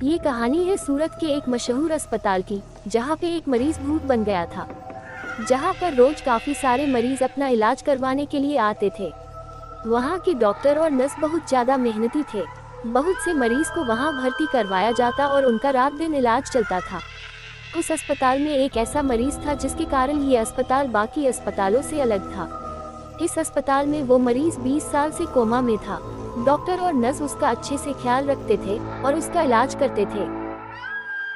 ये कहानी है सूरत के एक मशहूर अस्पताल की, जहाँ पे एक मरीज भूत बन गया था। जहाँ पर रोज काफी सारे मरीज अपना इलाज करवाने के लिए आते थे। वहाँ के डॉक्टर और नर्स बहुत ज्यादा मेहनती थे। बहुत से मरीज को वहाँ भर्ती करवाया जाता और उनका रात दिन इलाज चलता था। उस अस्पताल में एक ऐसा मरीज था जिसके कारण ये अस्पताल बाकी अस्पतालों से अलग था। इस अस्पताल में वो मरीज 20 साल से कोमा में था। डॉक्टर और नर्स उसका अच्छे से ख्याल रखते थे और उसका इलाज करते थे।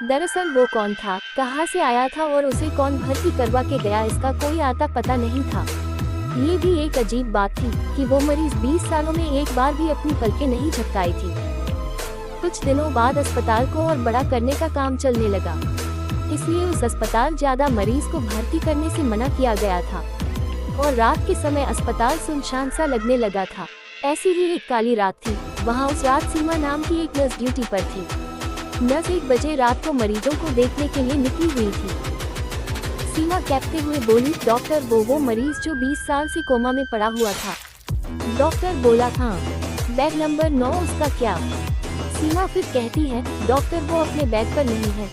दरअसल वो कौन था, कहाँ से आया था और उसे कौन भर्ती करवा के गया, इसका कोई आता पता नहीं था। ये भी एक अजीब बात थी कि वो मरीज 20 सालों में एक बार भी अपनी पलकें नहीं झपकाई थी। कुछ दिनों बाद अस्पताल को और बड़ा करने का काम चलने लगा, इसलिए उस अस्पताल ज्यादा मरीज को भर्ती करने से मना किया गया था और रात के समय अस्पताल सुनसान सा लगने लगा था। ऐसी ही एक काली रात थी। वहाँ उस रात सीमा नाम की एक नर्स ड्यूटी पर थी। नर्स 1 बजे रात को मरीजों को देखने के लिए निकली हुई थी। सीमा कहते हुए बोली, डॉक्टर वो मरीज जो 20 साल से कोमा में पड़ा हुआ था। डॉक्टर बोला, हाँ, बेड नंबर 9 उसका क्या? सीमा फिर कहती है, डॉक्टर वो अपने बेड पर नहीं है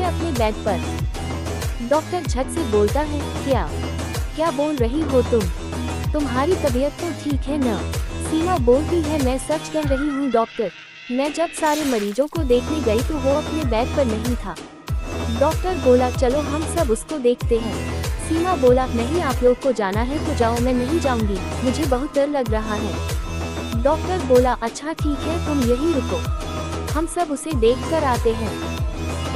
अपने बेड पर। डॉक्टर झट से बोलता है, क्या बोल रही हो तुम्हारी तबीयत तो ठीक है ना? सीमा बोलती है, मैं सच कह रही हूँ डॉक्टर, मैं जब सारे मरीजों को देखने गई तो वो अपने बेड पर नहीं था। डॉक्टर बोला, चलो हम सब उसको देखते हैं। सीमा बोला, नहीं, आप लोग को जाना है तो जाओ, मैं नहीं जाऊंगी, मुझे बहुत डर लग रहा है। डॉक्टर बोला, अच्छा ठीक है, तुम यही रुको, हम सब उसे देख कर आते हैं।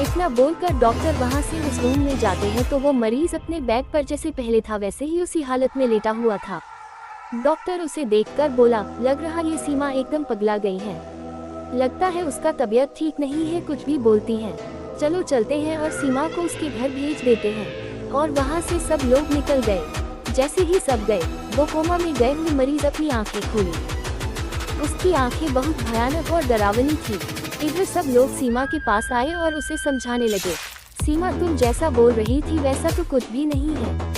इतना बोलकर डॉक्टर वहां से उस रूम में जाते हैं तो वो मरीज अपने बेड पर जैसे पहले था वैसे ही उसी हालत में लेटा हुआ था। डॉक्टर उसे देखकर बोला, लग रहा ये सीमा एकदम पगला गई है, लगता है उसका तबीयत ठीक नहीं है, कुछ भी बोलती है। चलो चलते हैं और सीमा को उसके घर भेज देते हैं। और वहाँ से सब लोग निकल गए। जैसे ही सब गए, वो कोमा में गए हुए मरीज अपनी आंखें खोली। उसकी आंखें बहुत भयानक और डरावनी थी। इधर सब लोग सीमा के पास आए और उसे समझाने लगे, सीमा तुम जैसा बोल रही थी वैसा तो कुछ भी नहीं है,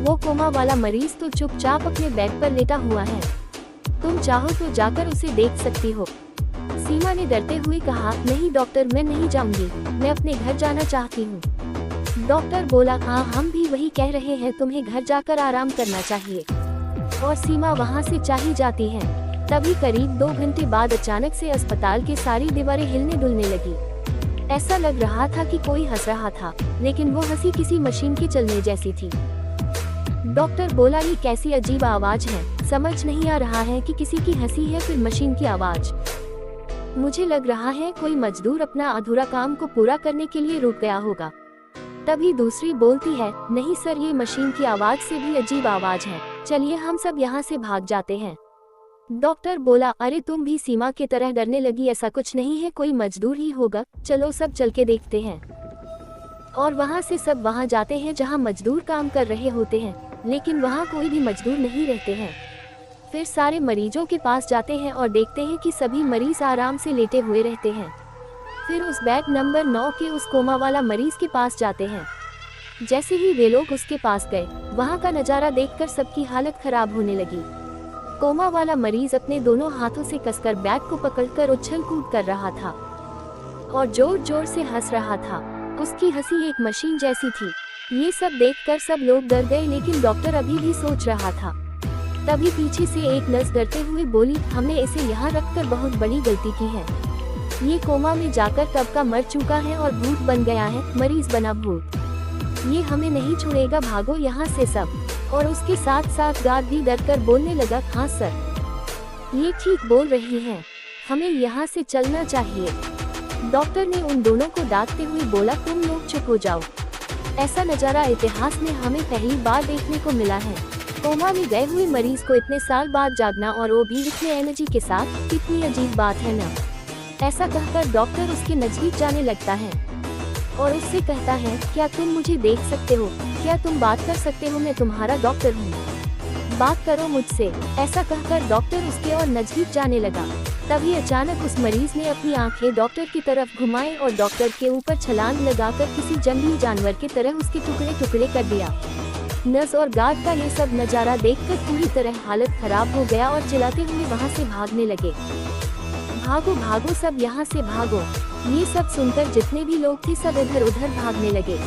वो कोमा वाला मरीज तो चुपचाप अपने बेड पर लेटा हुआ है, तुम चाहो तो जाकर उसे देख सकती हो। सीमा ने डरते हुए कहा, नहीं डॉक्टर, मैं नहीं जाऊंगी, मैं अपने घर जाना चाहती हूँ। डॉक्टर बोला, हाँ, हम भी वही कह रहे हैं, तुम्हें घर जाकर आराम करना चाहिए। और सीमा वहाँ से चली जाती है। तभी करीब 2 घंटे बाद अचानक से अस्पताल की सारी दीवारें हिलने डुलने लगी। ऐसा लग रहा था कि कोई हंस रहा था, लेकिन वो हंसी किसी मशीन के चलने जैसी थी। डॉक्टर बोला, ये कैसी अजीब आवाज है, समझ नहीं आ रहा है कि किसी की हंसी है फिर मशीन की आवाज। मुझे लग रहा है कोई मजदूर अपना अधूरा काम को पूरा करने के लिए रुक गया होगा। तभी दूसरी बोलती है, नहीं सर, ये मशीन की आवाज से भी अजीब आवाज है, चलिए हम सब यहाँ से भाग जाते हैं। डॉक्टर बोला, अरे तुम भी सीमा की तरह डरने लगी, ऐसा कुछ नहीं है, कोई मजदूर ही होगा, चलो सब चल के देखते हैं। और वहाँ से सब वहाँ जाते हैं जहाँ मजदूर काम कर रहे होते हैं, लेकिन वहाँ कोई भी मजदूर नहीं रहते हैं। फिर सारे मरीजों के पास जाते हैं और देखते हैं कि सभी मरीज आराम से लेटे हुए रहते हैं। फिर उस बेड नंबर 9 के उस कोमा वाला मरीज के पास जाते हैं। जैसे ही वे लोग उसके पास गए, वहाँ का नज़ारा देखकर सबकी हालत खराब होने लगी। कोमा वाला मरीज अपने दोनों हाथों से कसकर बेड को पकड़कर उछल कूद कर रहा था और जोर जोर से हंस रहा था। उसकी हंसी एक मशीन जैसी थी। ये सब देखकर सब लोग डर गए, लेकिन डॉक्टर अभी भी सोच रहा था। तभी पीछे से एक नर्स डरते हुए बोली, हमने इसे यहाँ रखकर बहुत बड़ी गलती की है, ये कोमा में जाकर कब का मर चुका है और भूत बन गया है, मरीज बना भूत, ये हमें नहीं छोड़ेगा, भागो यहाँ से सब। और उसके साथ साथ गार्ड भी डरकर बोलने लगा, हाँ सर, ये ठीक बोल रही हैं, हमें यहाँ से चलना चाहिए। डॉक्टर ने उन दोनों को डांटते हुए बोला, तुम लोग चुप हो जाओ, ऐसा नज़ारा इतिहास में हमें पहली बार देखने को मिला है। कोमा में गए हुए मरीज को इतने साल बाद जागना और वो भी इतने एनर्जी के साथ, कितनी अजीब बात है ना। ऐसा कहकर डॉक्टर उसके नजदीक जाने लगता है और उससे कहता है, क्या तुम मुझे देख सकते हो, क्या तुम बात कर सकते हो, मैं तुम्हारा डॉक्टर हूँ, बात करो मुझसे। ऐसा कहकर डॉक्टर उसके और नजदीक जाने लगा। तभी अचानक उस मरीज ने अपनी आंखें डॉक्टर की तरफ घुमाई और डॉक्टर के ऊपर छलांग लगाकर किसी जंगली जानवर की तरह उसके टुकड़े टुकड़े कर दिया। नर्स और गार्ड का ये सब नज़ारा देखकर पूरी तरह हालत खराब हो गया और चिल्लाते हुए वहाँ से भागने लगे, भागो भागो सब यहाँ से भागो। ये सब सुनकर जितने भी लोग थे सब इधर उधर भागने लगे।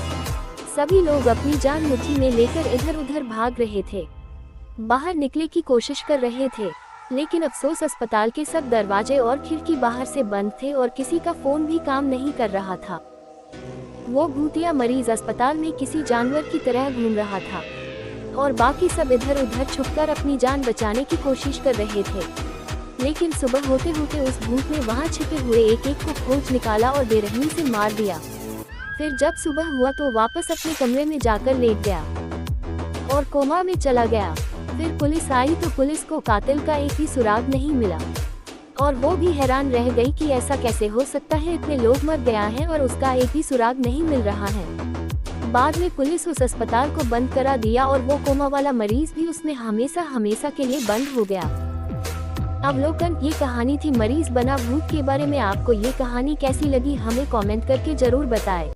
सभी लोग अपनी जान मुट्ठी में लेकर इधर उधर भाग रहे थे, बाहर निकले की कोशिश कर रहे थे, लेकिन अफसोस अस्पताल के सब दरवाजे और खिड़की बाहर से बंद थे और किसी का फोन भी काम नहीं कर रहा था। वो भूतिया मरीज अस्पताल में किसी जानवर की तरह घूम रहा था और बाकी सब इधर उधर छुपकर अपनी जान बचाने की कोशिश कर रहे थे। लेकिन सुबह होते होते उस भूत ने वहां छिपे हुए एक एक को खोज निकाला और बेरहमी से मार दिया। फिर जब सुबह हुआ तो वापस अपने कमरे में जाकर लेट गया और कोमा में चला गया। फिर पुलिस आई तो पुलिस को कातिल का एक भी सुराग नहीं मिला और वो भी हैरान रह गई कि ऐसा कैसे हो सकता है, इतने लोग मर गया है और उसका एक भी सुराग नहीं मिल रहा है। बाद में पुलिस उस अस्पताल को बंद करा दिया और वो कोमा वाला मरीज भी उसमें हमेशा हमेशा के लिए बंद हो गया। अवलोकन, ये कहानी थी मरीज बना भूत के बारे में। आपको ये कहानी कैसी लगी हमें कमेंट करके जरूर बताएं।